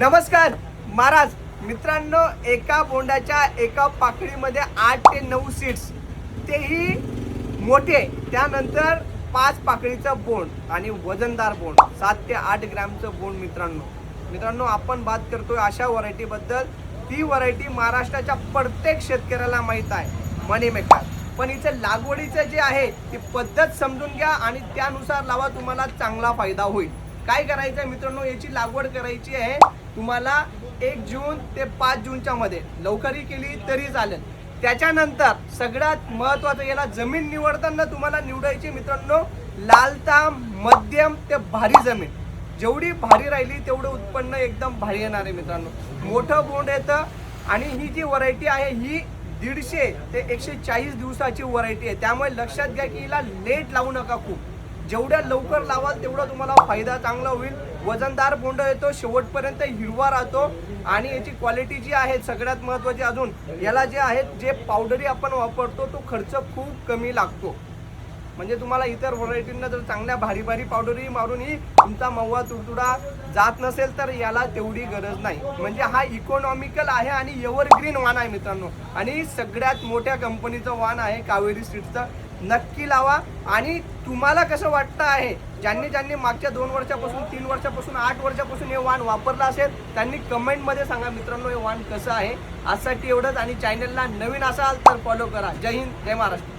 नमस्कार महाराज मित्रांनो, एका बोंडाच्या एका पाकळीमध्ये 8 ते 9 सीड्स, तेही मोठे, त्यानंतर 5 पाकळीचं बोंड आणि वजनदार बोंड 7 ते 8 ग्रॅमचं बोंड। मित्रांनो आपण बात करतोय अशा व्हरायटी बद्दल। ती व्हरायटी महाराष्ट्राच्या प्रत्येक शेतकऱ्याला माहित आहे, मनी मेकर। पण हिचं लागवडीचं जे आहे ती पद्धत समजून घ्या आणि त्यानुसार लावा, तुम्हाला चांगला फायदा होईल। काय करायचं आहे मित्रांनो, याची लागवड करायची आहे तुम्हाला 1 जून ते 5 जूनच्या मध्ये, लवकरही केली तरी चालेल। त्याच्यानंतर सगळ्यात महत्त्वाचं, याला जमीन निवडताना तुम्हाला निवडायची मित्रांनो लालता मध्यम ते भारी जमीन। जेवढी भारी राहिली तेवढं उत्पन्न एकदम भारी येणार आहे मित्रांनो। मोठं बोंड येतं आणि ही जी व्हरायटी आहे ही 150 ते 140 दिवसाची व्हरायटी आहे। त्यामुळे लक्षात घ्या की हिला लेट लावू नका खूप, जेवढ्या लवकर लावाल तेवढा तुम्हाला फायदा चांगला होईल। वजनदार बोंड येतो, शेवटपर्यंत हिरवा राहतो आणि याची क्वालिटी जी आहे सगळ्यात महत्त्वाची, अजून याला जे आहेत जे पावडरी आपण वापरतो तो खर्च खूप कमी लागतो। म्हणजे तुम्हाला इतर व्हरायटींना जर चांगल्या भारी भारी पावडरी मारूनही तुमचा महुआ तुडतुडा जात नसेल तर याला तेवढी गरज नाही। म्हणजे हा इकॉनॉमिकल आहे आणि एव्हरग्रीन वाण आहे मित्रांनो, आणि सगळ्यात मोठ्या कंपनीचं वाण आहे कावेरी सीड्सचं। नक्की लावा। आणि तुम्हाला कसं वाटतं आहे, ज्यांनी मागच्या 2 वर्षापासून 3 वर्षापासून 8 वर्षापासून हे वाण वापरलं असेल त्यांनी कमेंटमध्ये सांगा मित्रांनो हे वाण कसं आहे। आजसाठी एवढंच, आणि चॅनलला नवीन असाल तर फॉलो करा। जय हिंद, जय महाराष्ट्र।